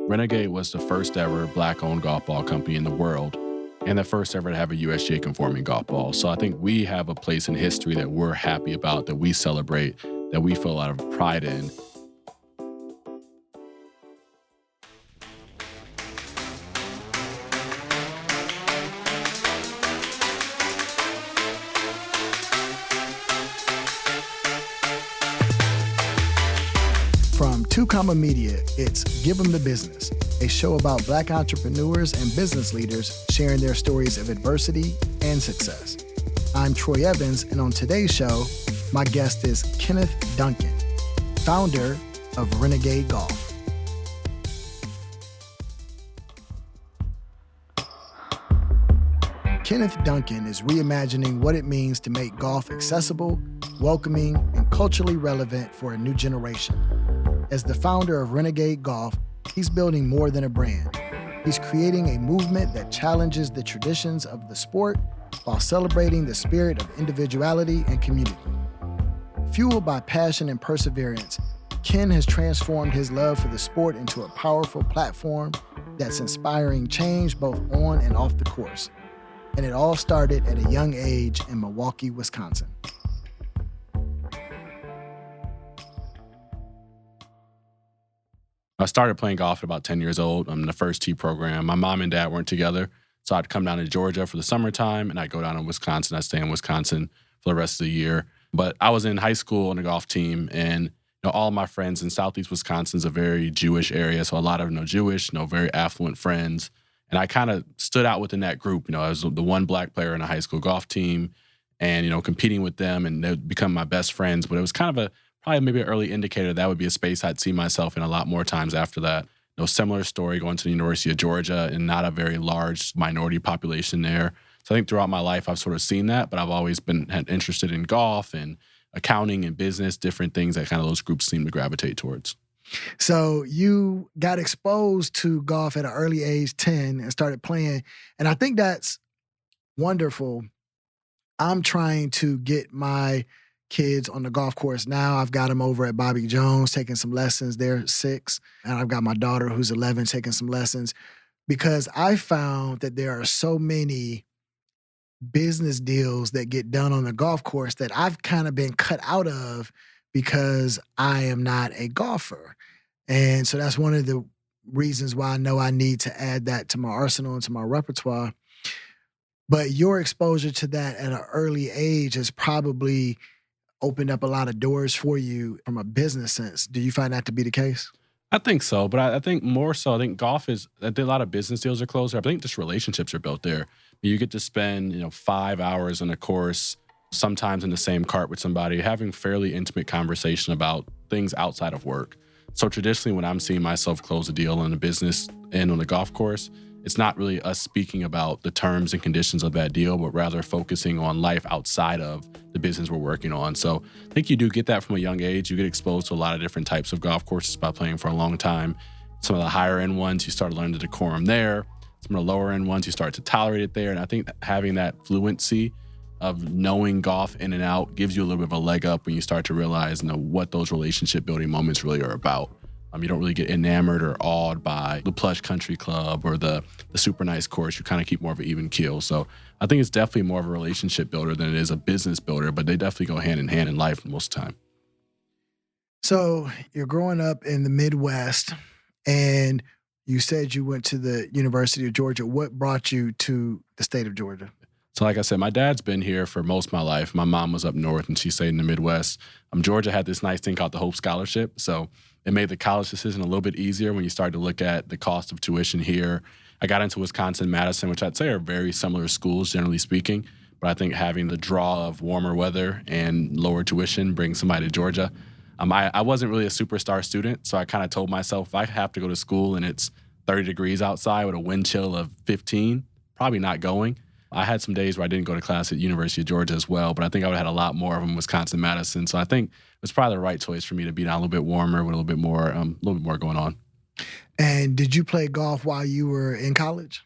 Renegade was the first ever Black-owned golf ball company in the world and the first ever to have a USGA conforming golf ball. So I think we have a place in history that we're happy about, that we celebrate, that we feel a lot of pride in. From Two Comma Media, it's Give 'Em the Business, a show about Black entrepreneurs and business leaders sharing their stories of adversity and success. I'm Troy Evans, and on today's show, my guest is Kenneth Duncan, founder of Renegade Golf. Kenneth Duncan is reimagining what it means to make golf accessible, welcoming, and culturally relevant for a new generation. As the founder of Renegade Golf, he's building more than a brand. He's creating a movement that challenges the traditions of the sport while celebrating the spirit of individuality and community. Fueled by passion and perseverance, Ken has transformed his love for the sport into a powerful platform that's inspiring change both on and off the course. And it all started at a young age in Milwaukee, Wisconsin. I started playing golf at about 10 years old. I'm in the first tee program. My mom and dad weren't together, so I'd come down to Georgia for the summertime, and I'd go down to Wisconsin. I'd stay in Wisconsin for the rest of the year. But I was in high school on the golf team, and all of my friends in Southeast Wisconsin is a very Jewish area, so a lot of them Jewish, very affluent friends. And I kind of stood out within that group. I was the one Black player in a high school golf team, and competing with them, and they'd become my best friends. But it was kind of probably maybe an early indicator that would be a space I'd see myself in a lot more times after that. Similar story going to the University of Georgia, and not a very large minority population there. So I think throughout my life, I've sort of seen that, but I've always been interested in golf and accounting and business, different things that kind of those groups seem to gravitate towards. So you got exposed to golf at an early age, 10, and started playing. And I think that's wonderful. I'm trying to get my kids on the golf course now. I've got them over at Bobby Jones taking some lessons. They're 6. And I've got my daughter who's 11 taking some lessons, because I found that there are so many business deals that get done on the golf course that I've kind of been cut out of because I am not a golfer. And so that's one of the reasons why I know I need to add that to my arsenal and to my repertoire. But your exposure to that at an early age has probably opened up a lot of doors for you from a business sense. Do you find that to be the case? I think so, but I think more so, I think golf is, I think a lot of business deals are closer. I think just relationships are built there. You get to spend, 5 hours on a course, sometimes in the same cart with somebody, having fairly intimate conversation about things outside of work. So traditionally, when I'm seeing myself close a deal in a business and on the golf course, it's not really us speaking about the terms and conditions of that deal, but rather focusing on life outside of the business we're working on. So I think you do get that from a young age. You get exposed to a lot of different types of golf courses by playing for a long time. Some of the higher end ones, you start to learn the decorum there. Some of the lower end ones, you start to tolerate it there. And I think having that fluency of knowing golf in and out gives you a little bit of a leg up when you start to realize what those relationship building moments really are about. You don't really get enamored or awed by the plush country club or the super nice course. You kind of keep more of an even keel. So I think it's definitely more of a relationship builder than it is a business builder, but they definitely go hand in hand in life most of the time. So you're growing up in the Midwest, and you said you went to the University of Georgia. What brought you to the state of Georgia? So like I said, my dad's been here for most of my life. My mom was up north and she stayed in the Midwest. Georgia had this nice thing called the Hope Scholarship. So it made the college decision a little bit easier when you start to look at the cost of tuition here. I got into Wisconsin, Madison, which I'd say are very similar schools, generally speaking. But I think having the draw of warmer weather and lower tuition brings somebody to Georgia. I wasn't really a superstar student, so I kind of told myself if I have to go to school and it's 30 degrees outside with a wind chill of 15, probably not going. I had some days where I didn't go to class at University of Georgia as well, but I think I would have had a lot more of them in Wisconsin, Madison. So I think it was probably the right choice for me to be down a little bit warmer with a little bit more going on. And did you play golf while you were in college?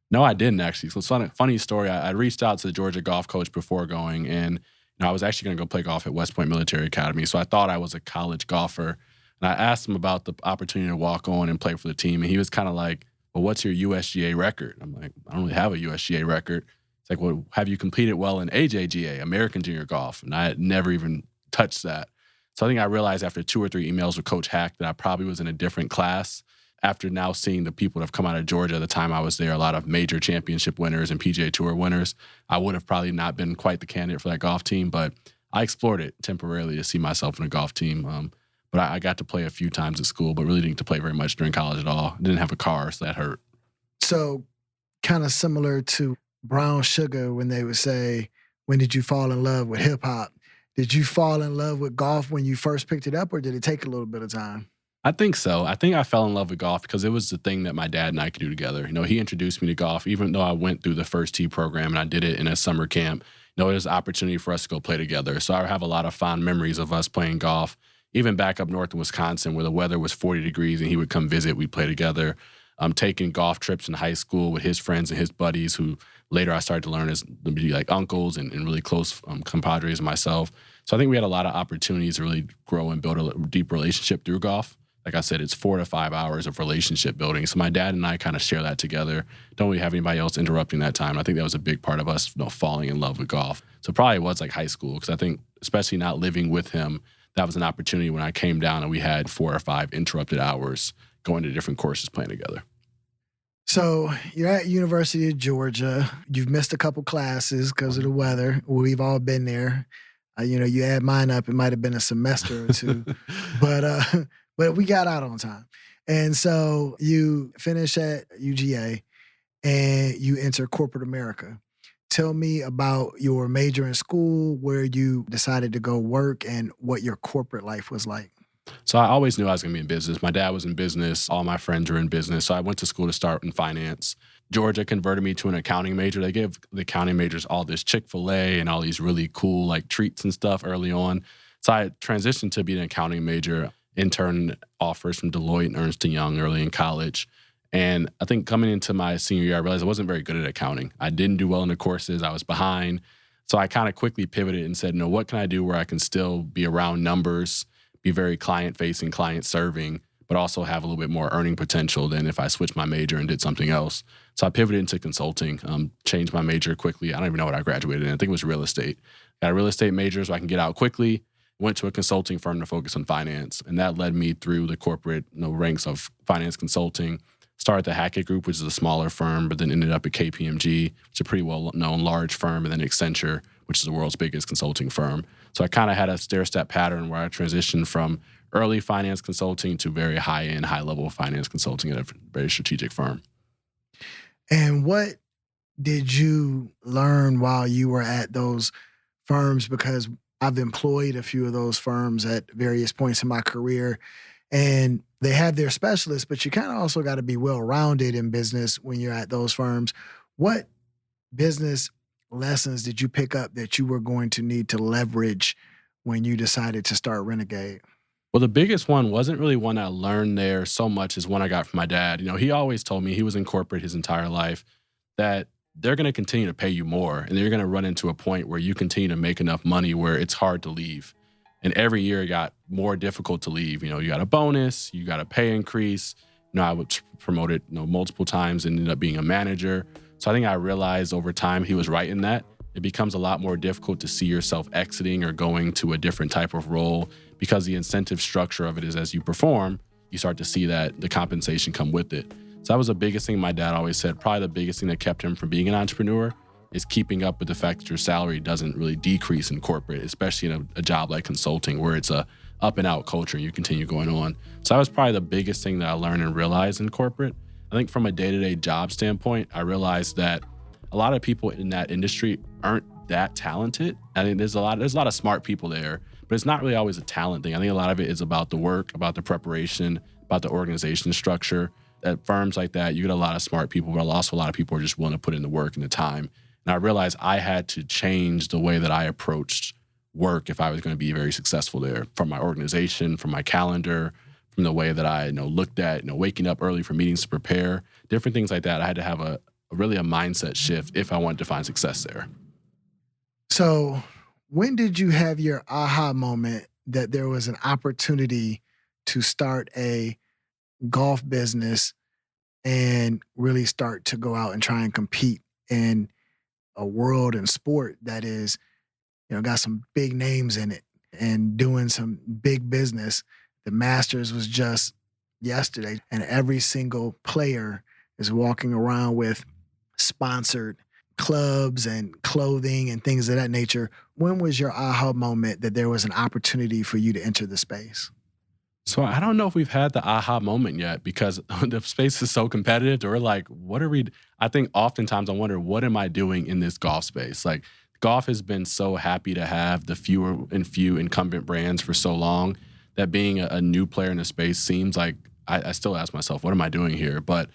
No, I didn't actually. So it's a funny story. I reached out to the Georgia golf coach before going, and I was actually going to go play golf at West Point Military Academy. So I thought I was a college golfer. And I asked him about the opportunity to walk on and play for the team. And he was kind of like, well, what's your USGA record? I'm like, I don't really have a USGA record. It's like, well, have you competed well in AJGA, American Junior Golf? And I had never even touched that. So I think I realized after 2 or 3 emails with Coach Hack that I probably was in a different class. After now seeing the people that have come out of Georgia at the time I was there, a lot of major championship winners and PGA Tour winners, I would have probably not been quite the candidate for that golf team, but I explored it temporarily to see myself in a golf team. But I got to play a few times at school, but really didn't get to play very much during college at all. Didn't have a car, so that hurt. So kind of similar to Brown Sugar when they would say, when did you fall in love with hip hop? Did you fall in love with golf when you first picked it up, or did it take a little bit of time? I think so. I think I fell in love with golf because it was the thing that my dad and I could do together. He introduced me to golf, even though I went through the first tee program and I did it in a summer camp. There's an opportunity for us to go play together. So I have a lot of fond memories of us playing golf, even back up north in Wisconsin where the weather was 40 degrees and he would come visit. We'd play together. Taking golf trips in high school with his friends and his buddies who later I started to learn as to be like uncles and really close compadres of myself. So I think we had a lot of opportunities to really grow and build a deep relationship through golf. Like I said, it's 4 to 5 hours of relationship building. So my dad and I kind of share that together. Don't really have anybody else interrupting that time. I think that was a big part of us falling in love with golf. So probably it was like high school because I think especially not living with him, that was an opportunity when I came down and we had 4 or 5 interrupted hours going to different courses playing together. So you're at University of Georgia. You've missed a couple classes because of the weather. We've all been there. You add mine up, it might have been a semester or two. But we got out on time. And so you finish at UGA and you enter corporate America. Tell me about your major in school, where you decided to go work, and what your corporate life was like. So I always knew I was going to be in business. My dad was in business. All my friends were in business. So I went to school to start in finance. Georgia converted me to an accounting major. They gave the accounting majors all this Chick-fil-A and all these really cool like treats and stuff early on. So I transitioned to be an accounting major, intern offers from Deloitte and Ernst & Young early in college. And I think coming into my senior year, I realized I wasn't very good at accounting. I didn't do well in the courses. I was behind. So I kind of quickly pivoted and said, what can I do where I can still be around numbers, be very client-facing, client-serving, but also have a little bit more earning potential than if I switched my major and did something else. So I pivoted into consulting, changed my major quickly. I don't even know what I graduated in. I think it was real estate. Got a real estate major so I can get out quickly. Went to a consulting firm to focus on finance. And that led me through the corporate ranks of finance consulting. Started the Hackett Group, which is a smaller firm, but then ended up at KPMG, which is a pretty well-known large firm, and then Accenture, which is the world's biggest consulting firm. So I kind of had a stair-step pattern where I transitioned from early finance consulting to very high-end, high-level finance consulting at a very strategic firm. And what did you learn while you were at those firms? Because I've employed a few of those firms at various points in my career, and they have their specialists, but you kind of also got to be well-rounded in business when you're at those firms. What business lessons did you pick up that you were going to need to leverage when you decided to start Renegade? Well, the biggest one wasn't really one I learned there so much as one I got from my dad. He always told me, he was in corporate his entire life, that they're going to continue to pay you more, and you're going to run into a point where you continue to make enough money where it's hard to leave. And every year it got more difficult to leave. You got a bonus, you got a pay increase. I was promoted multiple times and ended up being a manager. So I think I realized over time he was right in that. It becomes a lot more difficult to see yourself exiting or going to a different type of role because the incentive structure of it is as you perform, you start to see that the compensation come with it. So that was the biggest thing my dad always said. Probably the biggest thing that kept him from being an entrepreneur is keeping up with the fact that your salary doesn't really decrease in corporate, especially in a job like consulting where it's a up and out culture and you continue going on. So that was probably the biggest thing that I learned and realized in corporate. I think from a day-to-day job standpoint, I realized that a lot of people in that industry aren't that talented. I think there's a lot of smart people there, but it's not really always a talent thing. I think a lot of it is about the work, about the preparation, about the organization structure. At firms like that, you get a lot of smart people, but also a lot of people are just willing to put in the work and the time. And I realized I had to change the way that I approached work if I was going to be very successful there, from my organization, from my calendar, from the way that I looked at waking up early for meetings to prepare, different things like that. I had to have a mindset shift if I wanted to find success there. So when did you have your aha moment that there was an opportunity to start a golf business and really start to go out and try and compete in a world and sport that is, got some big names in it and doing some big business. The Masters was just yesterday, and every single player is walking around with sponsored clubs and clothing and things of that nature. When was your aha moment that there was an opportunity for you to enter the space? So I don't know if we've had the aha moment yet because the space is so competitive. That we're like, what are we? I think oftentimes I wonder, what am I doing in this golf space? Like, golf has been so happy to have the few incumbent brands for so long that being a new player in the space seems like I still ask myself, what am I doing here? But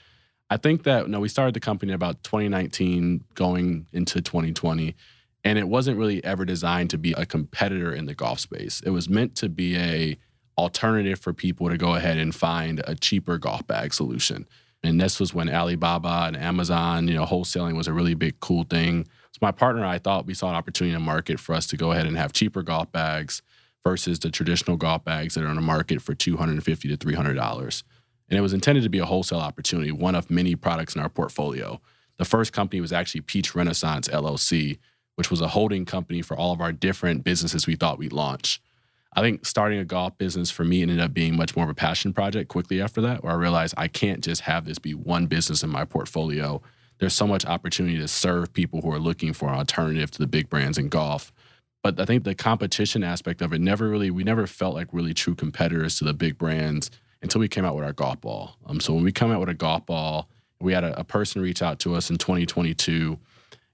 I think that we started the company in about 2019 going into 2020, and it wasn't really ever designed to be a competitor in the golf space. It was meant to be a alternative for people to go ahead and find a cheaper golf bag solution. And this was when Alibaba and Amazon, wholesaling was a really big, cool thing. So my partner and I thought we saw an opportunity in the market for us to go ahead and have cheaper golf bags versus the traditional golf bags that are on the market for $250 to $300. And it was intended to be a wholesale opportunity, one of many products in our portfolio. The first company was actually Peach Renaissance LLC, which was a holding company for all of our different businesses we thought we'd launch. I think starting a golf business for me ended up being much more of a passion project quickly after that, where I realized I can't just have this be one business in my portfolio. There's so much opportunity to serve people who are looking for an alternative to the big brands in golf. But I think the competition aspect of it we never felt like really true competitors to the big brands until we came out with our golf ball. So when we come out with a golf ball, we had a person reach out to us in 2022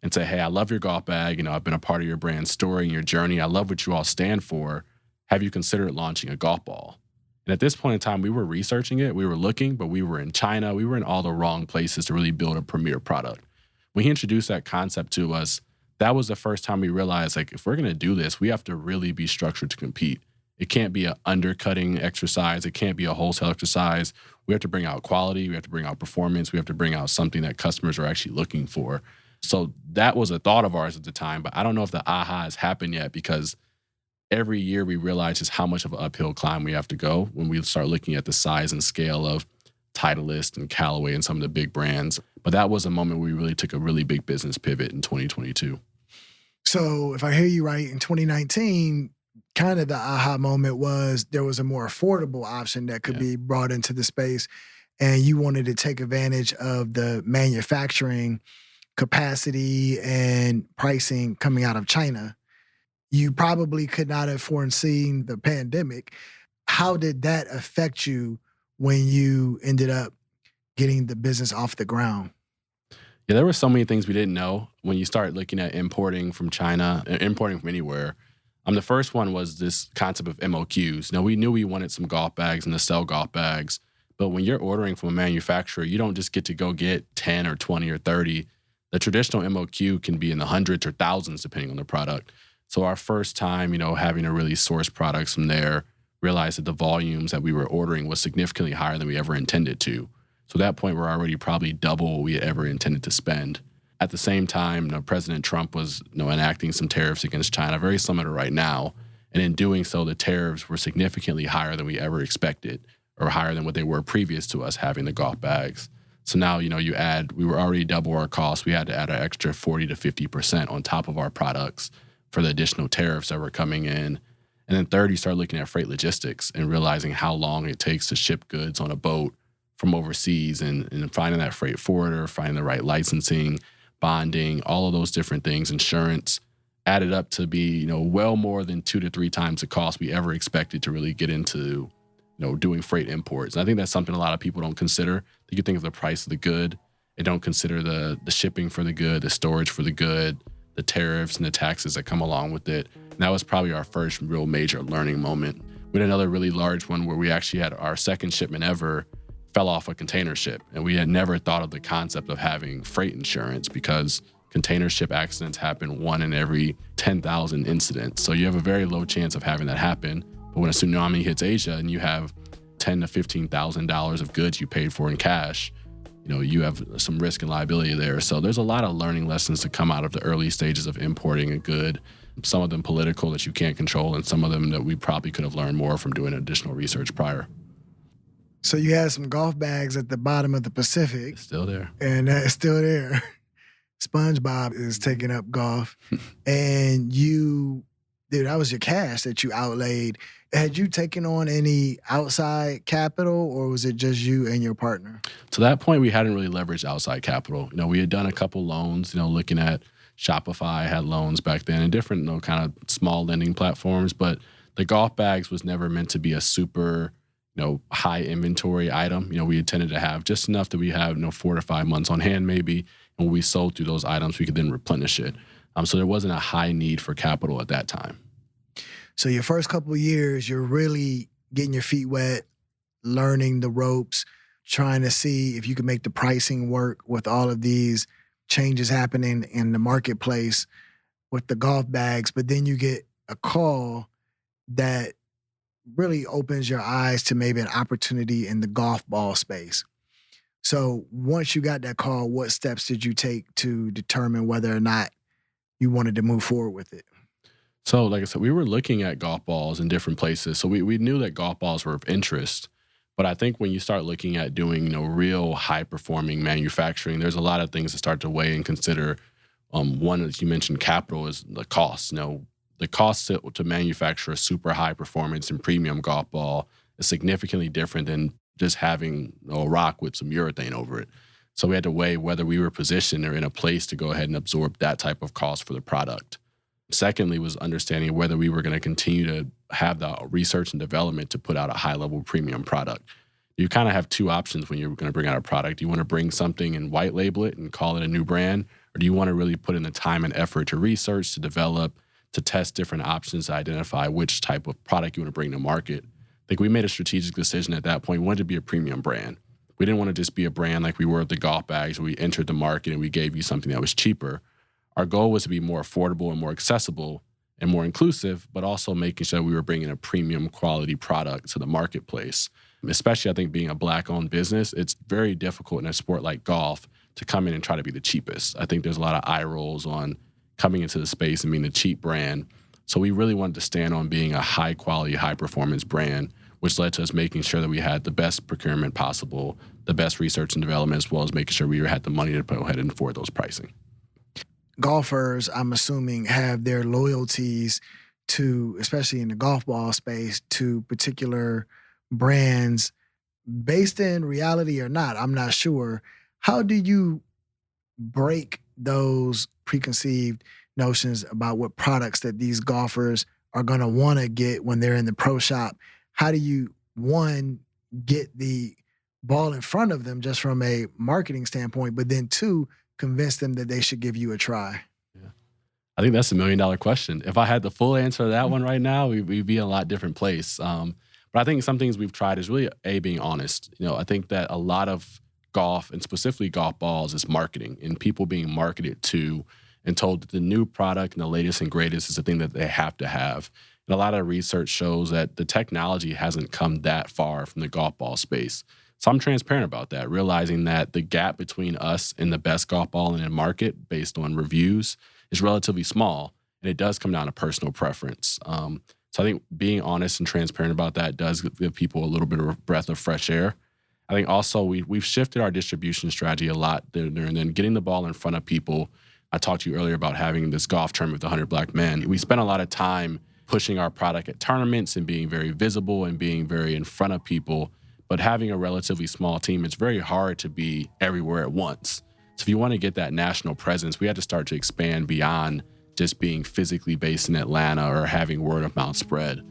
and say, hey, I love your golf bag. I've been a part of your brand story and your journey. I love what you all stand for. Have you considered launching a golf ball? And at this point in time, we were researching it. We were looking, but we were in China. We were in all the wrong places to really build a premier product. When he introduced that concept to us, that was the first time we realized, like, if we're going to do this, we have to really be structured to compete. It can't be an undercutting exercise. It can't be a wholesale exercise. We have to bring out quality. We have to bring out performance. We have to bring out something that customers are actually looking for. So that was a thought of ours at the time, but I don't know if the aha has happened yet because every year we realize just how much of an uphill climb we have to go when we start looking at the size and scale of Titleist and Callaway and some of the big brands. But that was a moment where we really took a really big business pivot in 2022. So if I hear you right, in 2019, kind of the aha moment was there was a more affordable option that could be brought into the space, and you wanted to take advantage of the manufacturing capacity and pricing coming out of China. You probably could not have foreseen the pandemic. How did that affect you when you ended up getting the business off the ground? Yeah, there were so many things we didn't know when you start looking at importing from China, importing from anywhere. The first one was this concept of MOQs. Now, we knew we wanted some golf bags and to sell golf bags, but when you're ordering from a manufacturer, you don't just get to go get 10 or 20 or 30. The traditional MOQ can be in the hundreds or thousands, depending on the product. So our first time, having to really source products from there, realized that the volumes that we were ordering was significantly higher than we ever intended to. So at that point, we're already probably double what we had ever intended to spend. At the same time, President Trump was enacting some tariffs against China, very similar to right now. And in doing so, the tariffs were significantly higher than we ever expected, or higher than what they were previous to us having the golf bags. So now, we were already double our costs. We had to add an extra 40 to 50% on top of our products for the additional tariffs that were coming in. And then third, you start looking at freight logistics and realizing how long it takes to ship goods on a boat from overseas and finding that freight forwarder, finding the right licensing, bonding, all of those different things, insurance, added up to be, well more than 2 to 3 times the cost we ever expected to really get into, doing freight imports. And I think that's something a lot of people don't consider. You can think of the price of the good. They don't consider the shipping for the good, the storage for the good, the tariffs and the taxes that come along with it. And that was probably our first real major learning moment. We had another really large one where we actually had our second shipment ever fell off a container ship. And we had never thought of the concept of having freight insurance because container ship accidents happen 1 in every 10,000 incidents. So you have a very low chance of having that happen. But when a tsunami hits Asia and you have $10,000 to $15,000 of goods you paid for in cash, you have some risk and liability there. So there's a lot of learning lessons to come out of the early stages of importing a good, some of them political that you can't control, and some of them that we probably could have learned more from doing additional research prior. So you had some golf bags at the bottom of the Pacific, It's still there. and that's still there. SpongeBob is taking up golf, and dude, that was your cash that you outlaid. Had you taken on any outside capital, or was it just you and your partner? To that point, we hadn't really leveraged outside capital. We had done a couple loans, looking at Shopify had loans back then and different, kind of small lending platforms. But the golf bags was never meant to be a super, high inventory item. We intended to have just enough that we have, 4 to 5 months on hand maybe. And when we sold through those items, we could then replenish it. So there wasn't a high need for capital at that time. So your first couple of years, you're really getting your feet wet, learning the ropes, trying to see if you can make the pricing work with all of these changes happening in the marketplace with the golf bags. But then you get a call that really opens your eyes to maybe an opportunity in the golf ball space. So once you got that call, what steps did you take to determine whether or not you wanted to move forward with it? So, like I said, we were looking at golf balls in different places. So we knew that golf balls were of interest. But I think when you start looking at doing, real high performing manufacturing, there's a lot of things to start to weigh and consider. One, as you mentioned, capital is the cost. The cost to manufacture a super high performance and premium golf ball is significantly different than just having a rock with some urethane over it. So we had to weigh whether we were positioned or in a place to go ahead and absorb that type of cost for the product. Secondly, was understanding whether we were going to continue to have the research and development to put out a high level premium product. You kind of have two options when you're going to bring out a product. Do you want to bring something and white label it and call it a new brand? Or do you want to really put in the time and effort to research, to develop, to test different options, to identify which type of product you want to bring to market? I think we made a strategic decision at that point. We wanted to be a premium brand. We didn't want to just be a brand like we were with the golf bags where we entered the market and we gave you something that was cheaper. Our goal was to be more affordable and more accessible and more inclusive, but also making sure we were bringing a premium quality product to the marketplace. Especially, I think, being a Black-owned business, it's very difficult in a sport like golf to come in and try to be the cheapest. I think there's a lot of eye rolls on coming into the space and being the cheap brand. So we really wanted to stand on being a high-quality, high-performance brand, which led to us making sure that we had the best procurement possible, the best research and development, as well as making sure we had the money to go ahead and afford those pricing. Golfers, I'm assuming, have their loyalties to, especially in the golf ball space, to particular brands based in reality or not. I'm not sure. How do you break those preconceived notions about what products that these golfers are going to want to get when they're in the pro shop? How do you, one, get the ball in front of them just from a marketing standpoint, but then two, convince them that they should give you a try? Yeah. I think that's $1 million question. If I had the full answer to that one right now, we'd be in a lot different place. But I think some things we've tried is really, being honest. I think that a lot of golf, and specifically golf balls, is marketing and people being marketed to and told that the new product and the latest and greatest is the thing that they have to have. And a lot of research shows that the technology hasn't come that far from the golf ball space. So I'm transparent about that, realizing that the gap between us and the best golf ball in the market based on reviews is relatively small, and it does come down to personal preference. So I think being honest and transparent about that does give people a little bit of a breath of fresh air. I think also we've shifted our distribution strategy a lot there, and then getting the ball in front of people. I talked to you earlier about having this golf tournament with 100 Black men. We spent a lot of time pushing our product at tournaments and being very visible and being very in front of people. But having a relatively small team, it's very hard to be everywhere at once. So if you want to get that national presence, we had to start to expand beyond just being physically based in Atlanta or having word of mouth spread.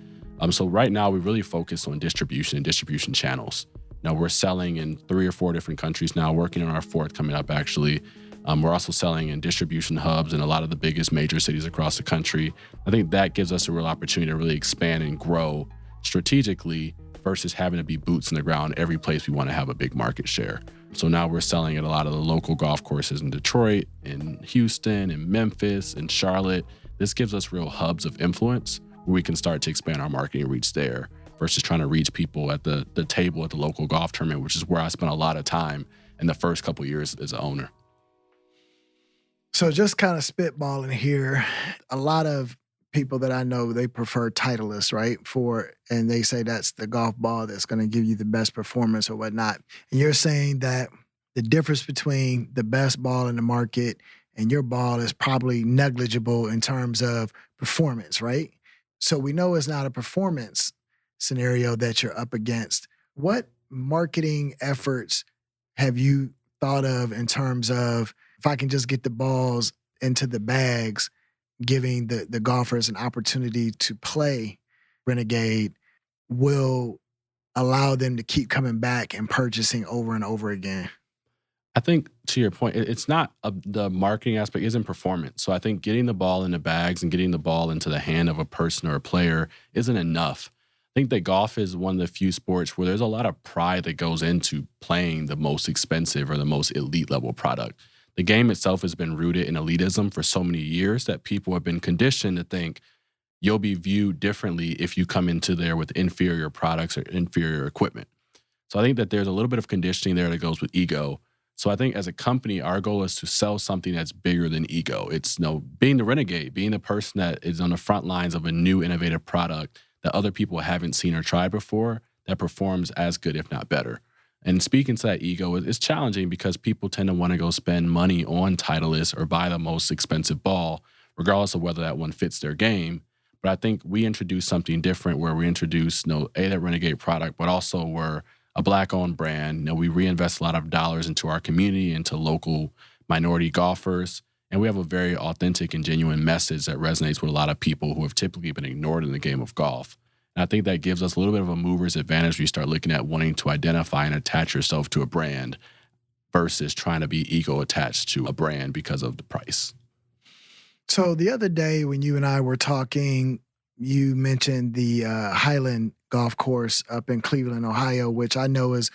So right now we really focus on distribution and distribution channels. Now we're selling in 3 or 4 different countries now, working on our 4th coming up actually. We're also selling in distribution hubs in a lot of the biggest major cities across the country. I think that gives us a real opportunity to really expand and grow strategically versus having to be boots in the ground every place we want to have a big market share. So now we're selling at a lot of the local golf courses in Detroit, in Houston, in Memphis, in Charlotte. This gives us real hubs of influence where we can start to expand our marketing reach there versus trying to reach people at the table at the local golf tournament, which is where I spent a lot of time in the first couple of years as an owner. So just kind of spitballing here, a lot of people that I know, they prefer Titleist, right? And they say that's the golf ball that's going to give you the best performance or whatnot. And you're saying that the difference between the best ball in the market and your ball is probably negligible in terms of performance, right? So we know it's not a performance scenario that you're up against. What marketing efforts have you thought of in terms of, if I can just get the balls into the bags, giving the golfers an opportunity to play Renegade will allow them to keep coming back and purchasing over and over again? I think to your point, it's not the marketing aspect isn't performance. So I think getting the ball in the bags and getting the ball into the hand of a person or a player isn't enough. I think that golf is one of the few sports where there's a lot of pride that goes into playing the most expensive or the most elite level product. The game itself has been rooted in elitism for so many years that people have been conditioned to think you'll be viewed differently if you come into there with inferior products or inferior equipment. So I think that there's a little bit of conditioning there that goes with ego. So I think as a company, our goal is to sell something that's bigger than ego. It's being the renegade, being the person that is on the front lines of a new innovative product that other people haven't seen or tried before that performs as good, if not better. And speaking to that ego, it's challenging because people tend to want to go spend money on Titleist or buy the most expensive ball, regardless of whether that one fits their game. But I think we introduced something different where we introduced, that Renegade product, but also we're a Black-owned brand. We reinvest a lot of dollars into our community, into local minority golfers. And we have a very authentic and genuine message that resonates with a lot of people who have typically been ignored in the game of golf. And I think that gives us a little bit of a mover's advantage when you start looking at wanting to identify and attach yourself to a brand versus trying to be ego attached to a brand because of the price. So the other day when you and I were talking, you mentioned the Highland Golf Course up in Cleveland, Ohio, which I know is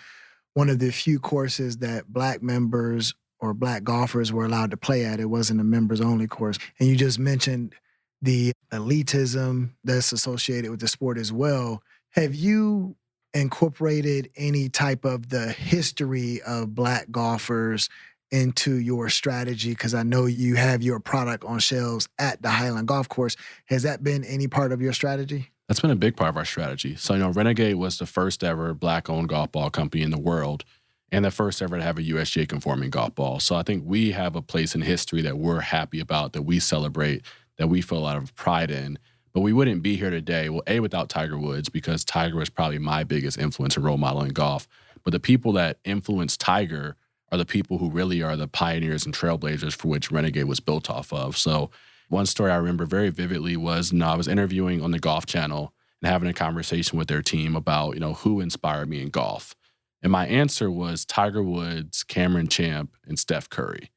one of the few courses that Black members or Black golfers were allowed to play at. It wasn't a members-only course. And you just mentioned the elitism that's associated with the sport as well. Have you incorporated any type of the history of Black golfers into your strategy? Because I know you have your product on shelves at the Highland Golf Course. Has that been any part of your strategy? That's been a big part of our strategy. So, Renegade was the first ever Black-owned golf ball company in the world and the first ever to have a USGA conforming golf ball. So I think we have a place in history that we're happy about, that we celebrate, that we feel a lot of pride in. But we wouldn't be here today, without Tiger Woods, because Tiger was probably my biggest influence and role model in golf. But the people that influenced Tiger are the people who really are the pioneers and trailblazers for which Renegade was built off of. So one story I remember very vividly was, I was interviewing on the Golf Channel and having a conversation with their team about, who inspired me in golf. And my answer was Tiger Woods, Cameron Champ, and Steph Curry.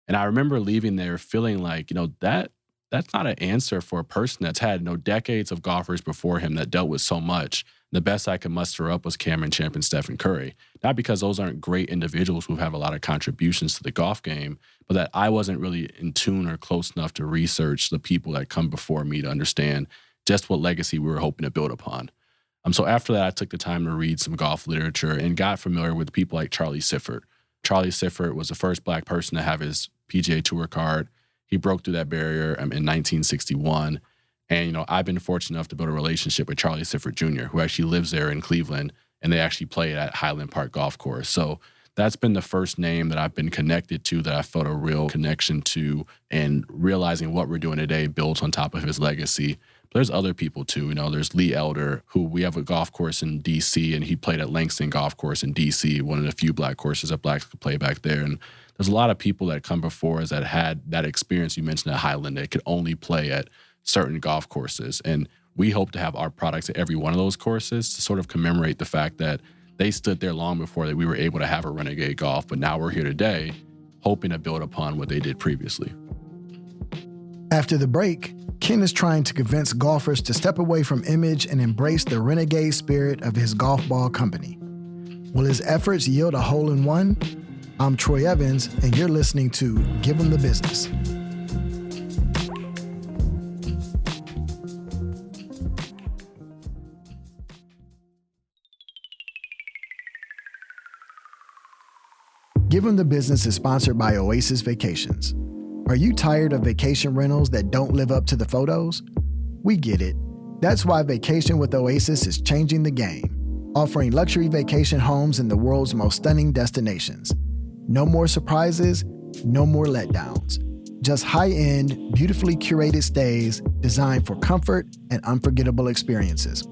And I remember leaving there feeling like, that's not an answer for a person that's had decades of golfers before him that dealt with so much. The best I could muster up was Cameron Champ and Stephen Curry. Not because those aren't great individuals who have a lot of contributions to the golf game, but that I wasn't really in tune or close enough to research the people that come before me to understand just what legacy we were hoping to build upon. So after that, I took the time to read some golf literature and got familiar with people like Charlie Sifford. Charlie Sifford was the first Black person to have his PGA Tour card. He broke through that barrier in 1961. And, I've been fortunate enough to build a relationship with Charlie Sifford Jr., who actually lives there in Cleveland, and they actually play at Highland Park Golf Course. So that's been the first name that I've been connected to, that I felt a real connection to, and realizing what we're doing today builds on top of his legacy. But there's other people too. There's Lee Elder, who we have a golf course in D.C., and he played at Langston Golf Course in D.C., one of the few Black courses that Blacks could play back there. And there's a lot of people that come before us that had that experience you mentioned at Highland that could only play at certain golf courses. And we hope to have our products at every one of those courses to sort of commemorate the fact that they stood there long before that we were able to have a Renegade Golf. But now we're here today hoping to build upon what they did previously. After the break, Ken is trying to convince golfers to step away from image and embrace the renegade spirit of his golf ball company. Will his efforts yield a hole-in-one? I'm Troy Evans, and you're listening to Give 'Em the Business. Give 'Em the Business is sponsored by Oasis Vacations. Are you tired of vacation rentals that don't live up to the photos? We get it. That's why Vacation with Oasis is changing the game, offering luxury vacation homes in the world's most stunning destinations. No more surprises, no more letdowns. Just high-end, beautifully curated stays designed for comfort and unforgettable experiences.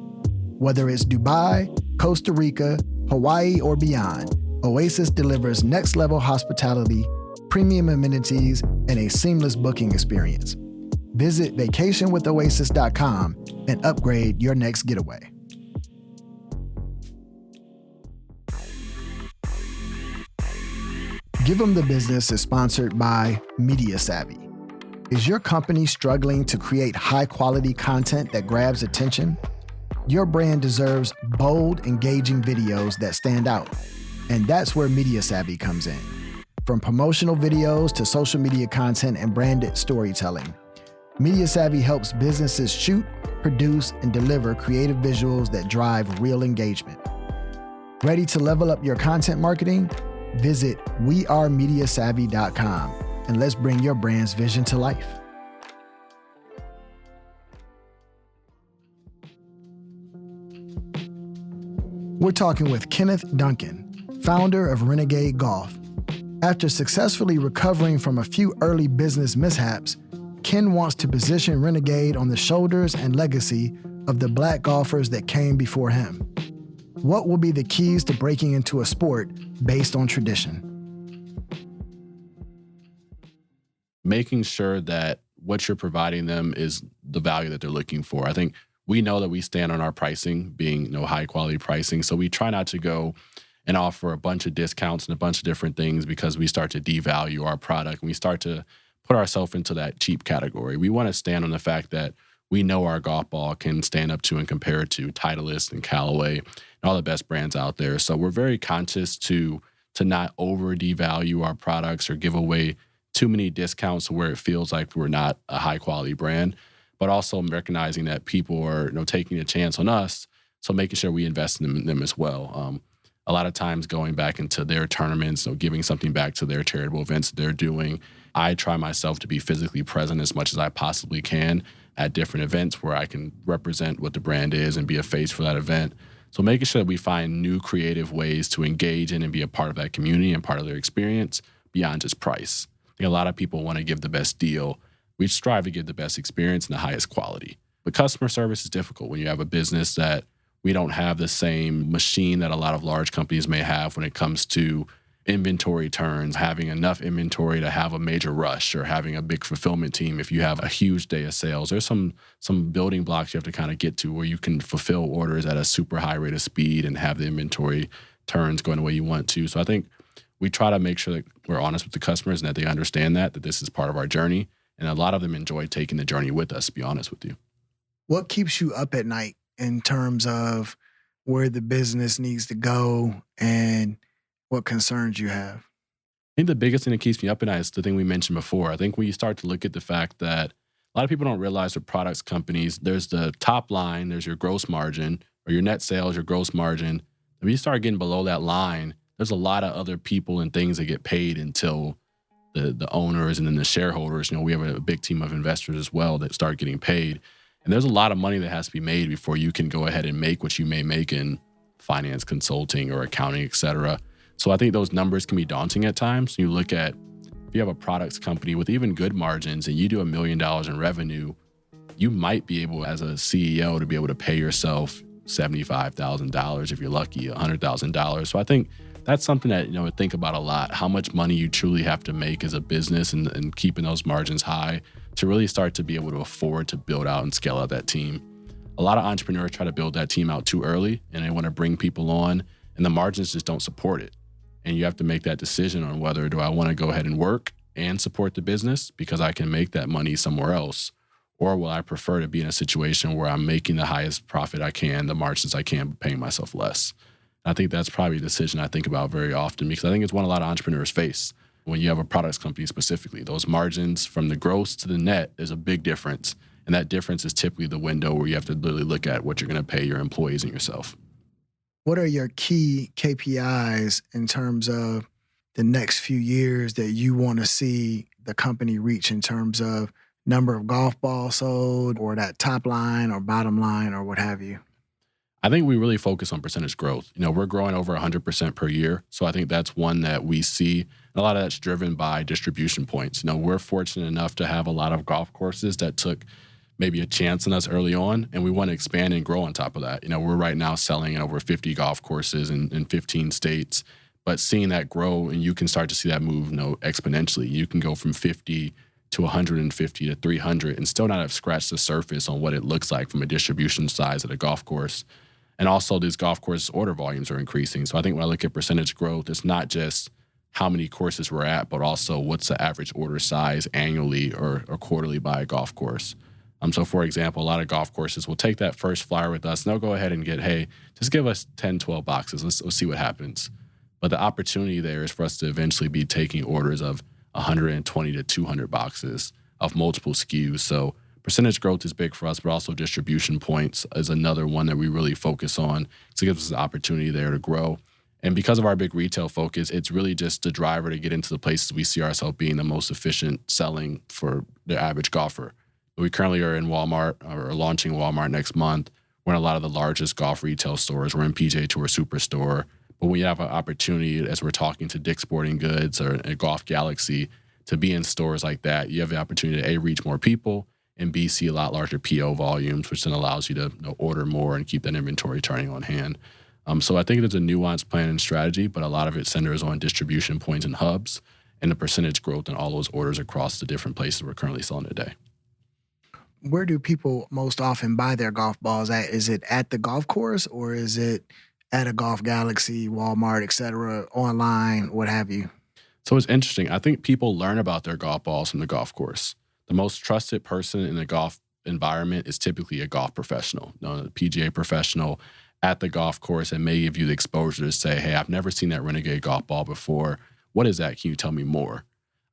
Whether it's Dubai, Costa Rica, Hawaii, or beyond, Oasis delivers next-level hospitality, premium amenities, and a seamless booking experience. Visit vacationwithoasis.com and upgrade your next getaway. Give 'em the Business is sponsored by Media Savvy. Is your company struggling to create high-quality content that grabs attention? Your brand deserves bold, engaging videos that stand out. And that's where Media Savvy comes in. From promotional videos to social media content and branded storytelling, Media Savvy helps businesses shoot, produce, and deliver creative visuals that drive real engagement. Ready to level up your content marketing? Visit wearemediasavvy.com and let's bring your brand's vision to life. We're talking with Kenneth Duncan, founder of Renegade Golf. After successfully recovering from a few early business mishaps, Ken wants to position Renegade on the shoulders and legacy of the Black golfers that came before him. What will be the keys to breaking into a sport based on tradition? Making sure that what you're providing them is the value that they're looking for. I think we know that we stand on our pricing being high quality pricing. So we try not to go and offer a bunch of discounts and a bunch of different things because we start to devalue our product and we start to put ourselves into that cheap category. We want to stand on the fact that we know our golf ball can stand up to and compare to Titleist and Callaway and all the best brands out there. So we're very conscious to not over devalue our products or give away too many discounts where it feels like we're not a high quality brand, but also recognizing that people are taking a chance on us. So making sure we invest in them as well. A lot of times going back into their tournaments, giving something back to their charitable events that they're doing. I try myself to be physically present as much as I possibly can at different events where I can represent what the brand is and be a face for that event. So making sure that we find new creative ways to engage in and be a part of that community and part of their experience beyond just price. I think a lot of people want to give the best deal. We strive to give the best experience and the highest quality. But customer service is difficult when you have a business that we don't have the same machine that a lot of large companies may have when it comes to inventory turns, having enough inventory to have a major rush or having a big fulfillment team. If you have a huge day of sales, there's some building blocks you have to kind of get to where you can fulfill orders at a super high rate of speed and have the inventory turns going the way you want to. So I think we try to make sure that we're honest with the customers and that they understand that this is part of our journey. And a lot of them enjoy taking the journey with us, to be honest with you. What keeps you up at night in terms of where the business needs to go and what concerns you have? I think the biggest thing that keeps me up at night is the thing we mentioned before. I think when you start to look at the fact that a lot of people don't realize with products companies, there's the top line, there's your gross margin or your net sales, your gross margin. If you start getting below that line, there's a lot of other people and things that get paid until the owners and then the shareholders. We have a big team of investors as well that start getting paid. And there's a lot of money that has to be made before you can go ahead and make what you may make in finance, consulting, or accounting, et cetera. So I think those numbers can be daunting at times. You look at, if you have a products company with even good margins and you do $1 million in revenue, you might be able, as a CEO, to be able to pay yourself $75,000 if you're lucky, $100,000. So I think that's something that, I think about a lot, how much money you truly have to make as a business and keeping those margins high to really start to be able to afford to build out and scale out that team. A lot of entrepreneurs try to build that team out too early and they want to bring people on and the margins just don't support it. And you have to make that decision on whether do I want to go ahead and work and support the business because I can make that money somewhere else, or will I prefer to be in a situation where I'm making the highest profit I can, the margins I can, but paying myself less. I think that's probably a decision I think about very often because I think it's one a lot of entrepreneurs face. When you have a products company specifically, those margins from the gross to the net is a big difference. And that difference is typically the window where you have to literally look at what you're going to pay your employees and yourself. What are your key KPIs in terms of the next few years that you want to see the company reach in terms of number of golf balls sold or that top line or bottom line or what have you? I think we really focus on percentage growth. We're growing over 100% per year. So I think that's one that we see. And a lot of that's driven by distribution points. We're fortunate enough to have a lot of golf courses that took maybe a chance on us early on, and we want to expand and grow on top of that. We're right now selling in over 50 golf courses in 15 states, but seeing that grow, and you can start to see that move, exponentially. You can go from 50 to 150 to 300 and still not have scratched the surface on what it looks like from a distribution size at a golf course. And also, these golf course order volumes are increasing. So I think when I look at percentage growth, it's not just how many courses we're at, but also what's the average order size annually or quarterly by a golf course. So, for example, a lot of golf courses will take that first flyer with us, and they'll go ahead and get, hey, just give us 10, 12 boxes. Let's see what happens. But the opportunity there is for us to eventually be taking orders of 120 to 200 boxes of multiple SKUs. So percentage growth is big for us, but also distribution points is another one that we really focus on to give us the opportunity there to grow. And because of our big retail focus, it's really just the driver to get into the places we see ourselves being the most efficient selling for the average golfer. We currently are in Walmart, or launching Walmart next month. We're in a lot of the largest golf retail stores. We're in PGA Tour Superstore. But we have an opportunity, as we're talking to Dick's Sporting Goods or Golf Galaxy, to be in stores like that. You have the opportunity to A, reach more people, and B, see a lot larger PO volumes, which then allows you to order more and keep that inventory turning on hand. So I think there's a nuanced plan and strategy, but a lot of it centers on distribution points and hubs and the percentage growth in all those orders across the different places we're currently selling today. Where do people most often buy their golf balls at? Is it at the golf course or is it at a Golf Galaxy, Walmart, et cetera, online, what have you? So it's interesting. I think people learn about their golf balls from the golf course. The most trusted person in the golf environment is typically a golf professional, a PGA professional at the golf course, and may give you the exposure to say, hey, I've never seen that Renegade golf ball before. What is that? Can you tell me more?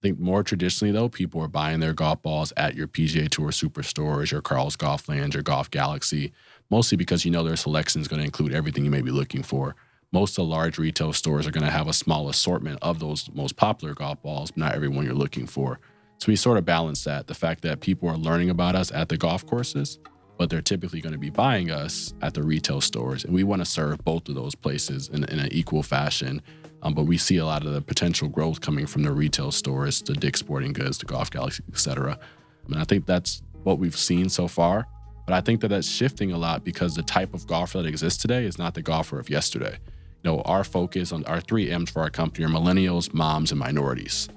I think more traditionally, though, people are buying their golf balls at your PGA Tour Superstores, your Carl's Golfland, your Golf Galaxy, mostly because their selection is going to include everything you may be looking for. Most of the large retail stores are going to have a small assortment of those most popular golf balls, but not every one you're looking for. So we sort of balance that, the fact that people are learning about us at the golf courses, but they're typically going to be buying us at the retail stores. And we want to serve both of those places in an equal fashion. But we see a lot of the potential growth coming from the retail stores, the Dick's Sporting Goods, the Golf Galaxy, et cetera. I think that's what we've seen so far. But I think that that's shifting a lot because the type of golfer that exists today is not the golfer of yesterday. Our focus on our 3 M's for our company are millennials, moms, and minorities.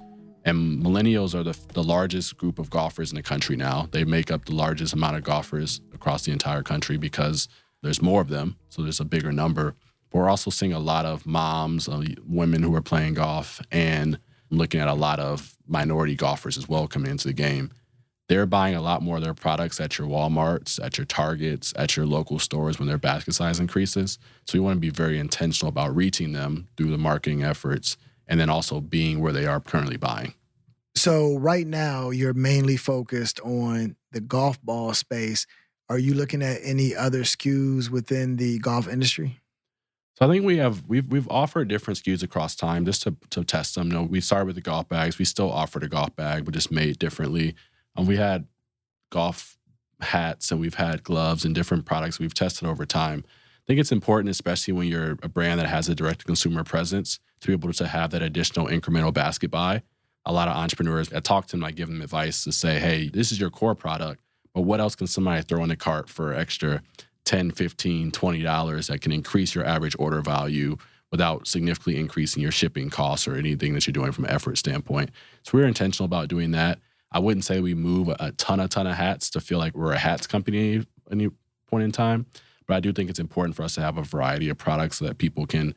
And millennials are the largest group of golfers in the country now. They make up the largest amount of golfers across the entire country because there's more of them, so there's a bigger number. But we're also seeing a lot of moms, women who are playing golf, and looking at a lot of minority golfers as well coming into the game. They're buying a lot more of their products at your Walmarts, at your Targets, at your local stores when their basket size increases. So we want to be very intentional about reaching them through the marketing efforts and then also being where they are currently buying. So right now, you're mainly focused on the golf ball space. Are you looking at any other SKUs within the golf industry? So I think we've offered different SKUs across time just to test them. We started with the golf bags. We still offer the golf bag, but just made differently. We had golf hats and we've had gloves and different products we've tested over time. I think it's important, especially when you're a brand that has a direct-to-consumer presence, to be able to have that additional incremental basket buy. A lot of entrepreneurs, I talk to them, I give them advice to say, hey, this is your core product, but what else can somebody throw in the cart for extra $10, $15, $20 that can increase your average order value without significantly increasing your shipping costs or anything that you're doing from an effort standpoint? So we're intentional about doing that. I wouldn't say we move a ton of hats to feel like we're a hats company at any point in time, but I do think it's important for us to have a variety of products so that people can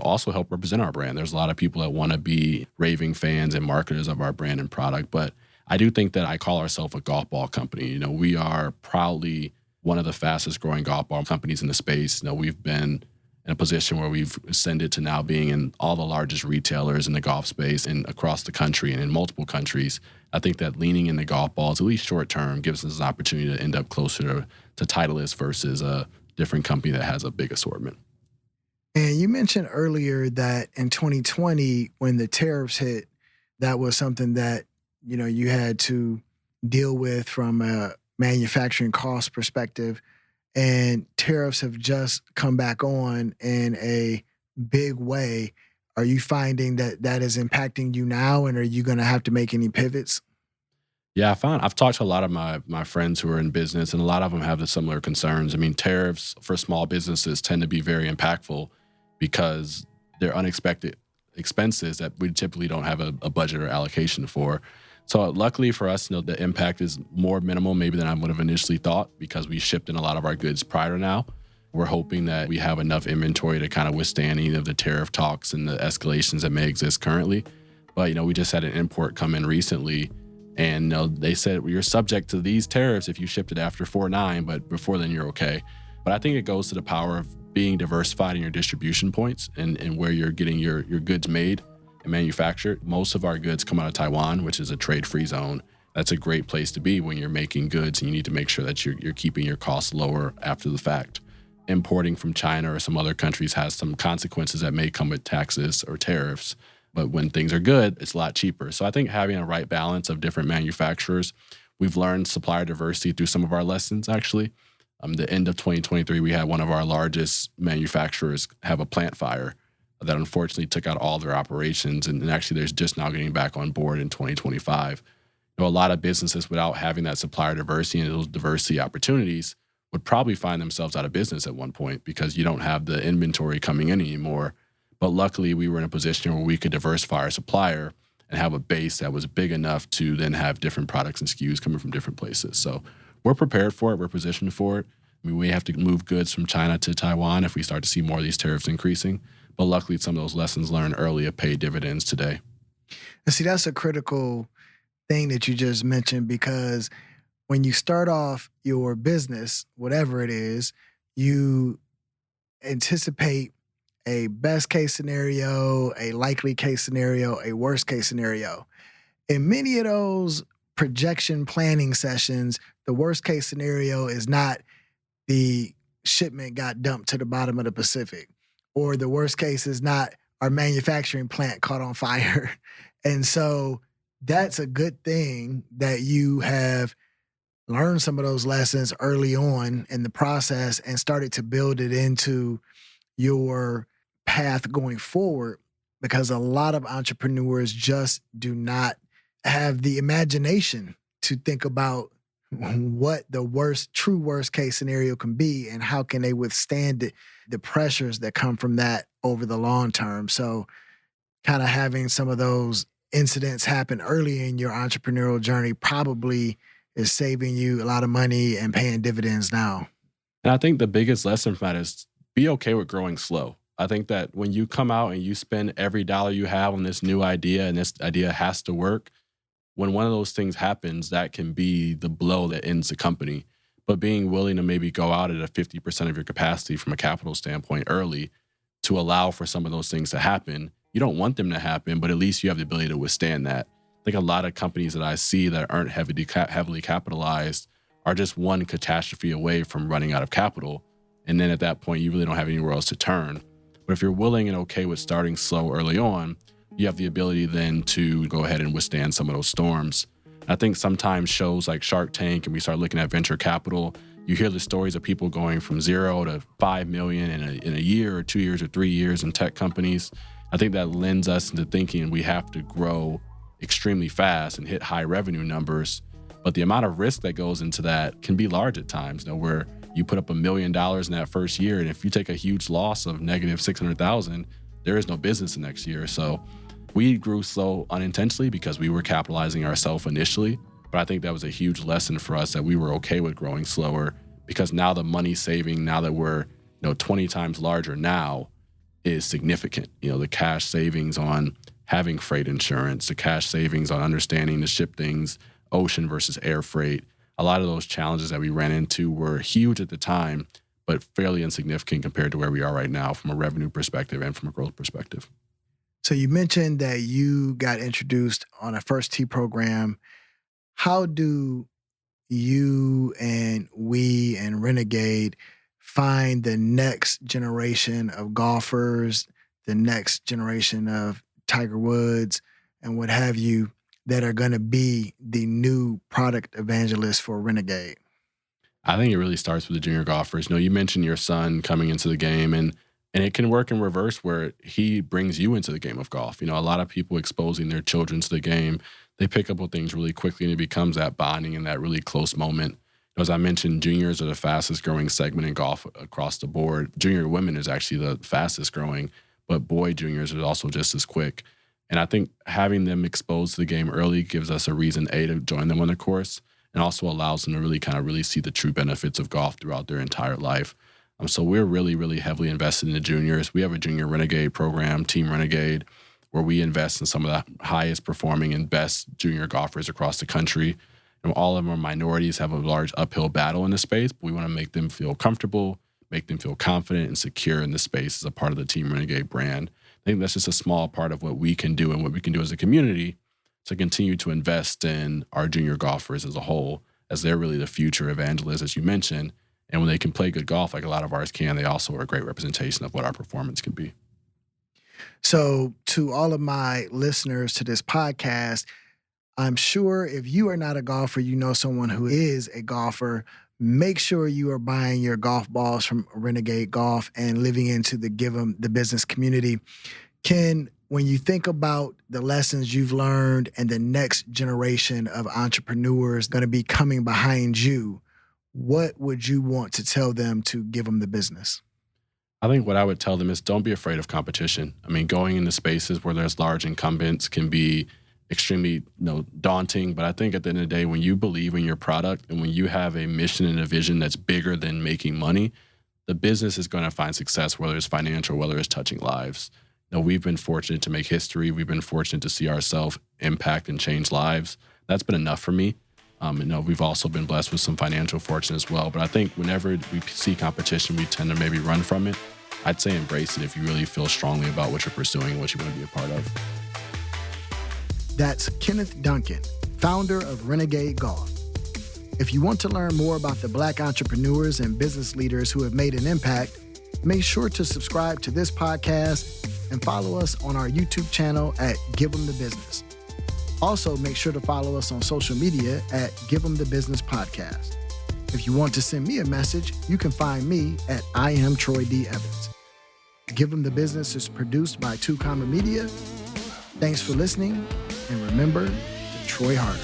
also help represent our brand. There's a lot of people that want to be raving fans and marketers of our brand and product, but I do think that I call ourselves a golf ball company. We are proudly one of the fastest growing golf ball companies in the space. We've been in a position where we've ascended to now being in all the largest retailers in the golf space and across the country and in multiple countries. I think that leaning in the golf balls, at least short term, gives us an opportunity to end up closer to Titleist versus a different company that has a big assortment. And you mentioned earlier that in 2020, when the tariffs hit, that was something that, you had to deal with from a manufacturing cost perspective, and tariffs have just come back on in a big way. Are you finding that that is impacting you now, and are you going to have to make any pivots? Yeah, I've talked to a lot of my friends who are in business, and a lot of them have the similar concerns. I mean, tariffs for small businesses tend to be very impactful because they're unexpected expenses that we typically don't have a budget or allocation for. So luckily for us, the impact is more minimal maybe than I would have initially thought because we shipped in a lot of our goods prior to now. We're hoping that we have enough inventory to kind of withstand any of the tariff talks and the escalations that may exist currently. But we just had an import come in recently, and they said, well, you're subject to these tariffs if you shipped it after 4/9, but before then you're okay. But I think it goes to the power of being diversified in your distribution points and where you're getting your goods made and manufactured. Most of our goods come out of Taiwan, which is a trade-free zone. That's a great place to be when you're making goods, and you need to make sure that you're keeping your costs lower after the fact. Importing from China or some other countries has some consequences that may come with taxes or tariffs. But when things are good, it's a lot cheaper. So I think having a right balance of different manufacturers, we've learned supplier diversity through some of our lessons, actually. The end of 2023, we had one of our largest manufacturers have a plant fire that unfortunately took out all their operations. And actually, they're just now getting back on board in 2025. A lot of businesses without having that supplier diversity and those diversity opportunities would probably find themselves out of business at one point because you don't have the inventory coming in anymore. But luckily, we were in a position where we could diversify our supplier and have a base that was big enough to then have different products and SKUs coming from different places. So we're prepared for it. We're positioned for it. I mean, we have to move goods from China to Taiwan if we start to see more of these tariffs increasing. But luckily, some of those lessons learned early have paid dividends today. And see, that's a critical thing that you just mentioned, because when you start off your business, whatever it is, you anticipate a best case scenario, a likely case scenario, a worst case scenario. In many of those projection planning sessions, the worst case scenario is not the shipment got dumped to the bottom of the Pacific, or the worst case is not our manufacturing plant caught on fire. And so that's a good thing that you have learned some of those lessons early on in the process and started to build it into your path going forward, because a lot of entrepreneurs just do not have the imagination to think about what the true worst case scenario can be and how can they withstand the pressures that come from that over the long term. So kind of having some of those incidents happen early in your entrepreneurial journey probably is saving you a lot of money and paying dividends now. And I think the biggest lesson from that is be okay with growing slow. I think that when you come out and you spend every dollar you have on this new idea and this idea has to work, when one of those things happens, that can be the blow that ends the company. But being willing to maybe go out at a 50% of your capacity from a capital standpoint early to allow for some of those things to happen. You don't want them to happen, but at least you have the ability to withstand that. I think a lot of companies that I see that aren't heavily capitalized are just one catastrophe away from running out of capital. And then at that point, you really don't have anywhere else to turn. But if you're willing and okay with starting slow early on, you have the ability then to go ahead and withstand some of those storms. I think sometimes shows like Shark Tank and we start looking at venture capital, you hear the stories of people going from 0 to 5 million in a year or 2 years or 3 years in tech companies. I think that lends us into thinking we have to grow extremely fast and hit high revenue numbers. But the amount of risk that goes into that can be large at times, where you put up $1 million in that first year, and if you take a huge loss of negative 600,000, there is no business the next year. So we grew slow unintentionally because we were capitalizing ourselves initially. But I think that was a huge lesson for us that we were okay with growing slower, because now the money saving, now that we're 20 times larger now, is significant. The cash savings on having freight insurance, the cash savings on understanding to ship things ocean versus air freight. A lot of those challenges that we ran into were huge at the time, but fairly insignificant compared to where we are right now from a revenue perspective and from a growth perspective. So you mentioned that you got introduced on a first tee program. How do you and we and Renegade find the next generation of golfers, the next generation of Tiger Woods and what have you, that are going to be the new product evangelists for Renegade? I think it really starts with the junior golfers. You mentioned your son coming into the game, and it can work in reverse where he brings you into the game of golf. A lot of people exposing their children to the game, they pick up on things really quickly, and it becomes that bonding and that really close moment. As I mentioned, juniors are the fastest growing segment in golf across the board. Junior women is actually the fastest growing, but boy juniors are also just as quick. And I think having them exposed to the game early gives us a reason, A, to join them on the course, and also allows them to really see the true benefits of golf throughout their entire life. So we're really, really heavily invested in the juniors. We have a junior Renegade program, Team Renegade, where we invest in some of the highest performing and best junior golfers across the country. And all of our minorities have a large uphill battle in the space, but we want to make them feel comfortable, make them feel confident and secure in the space as a part of the Team Renegade brand. I think that's just a small part of what we can do and what we can do as a community to continue to invest in our junior golfers as a whole, as they're really the future evangelists, as you mentioned. And when they can play good golf, like a lot of ours can, they also are a great representation of what our performance can be. So to all of my listeners to this podcast, I'm sure if you are not a golfer, you know someone who is a golfer. Make sure you are buying your golf balls from Renegade Golf and living into the Give 'em the Business community. Ken, when you think about the lessons you've learned and the next generation of entrepreneurs going to be coming behind you, what would you want to tell them to give them the business? I think what I would tell them is don't be afraid of competition. Going into spaces where there's large incumbents can be extremely daunting. But I think at the end of the day, when you believe in your product and when you have a mission and a vision that's bigger than making money, the business is going to find success, whether it's financial, whether it's touching lives. We've been fortunate to make history. We've been fortunate to see ourselves impact and change lives. That's been enough for me. We've also been blessed with some financial fortune as well. But I think whenever we see competition, we tend to maybe run from it. I'd say embrace it if you really feel strongly about what you're pursuing, what you want to be a part of. That's Kenneth Duncan, founder of Renegade Golf. If you want to learn more about the Black entrepreneurs and business leaders who have made an impact, make sure to subscribe to this podcast and follow us on our YouTube channel at Give 'em the Business. Also, make sure to follow us on social media at Give 'em the Business Podcast. If you want to send me a message, you can find me at I am Troy D. Evans. Give 'em the Business is produced by Two Comma Media. Thanks for listening, and remember to Troy harder.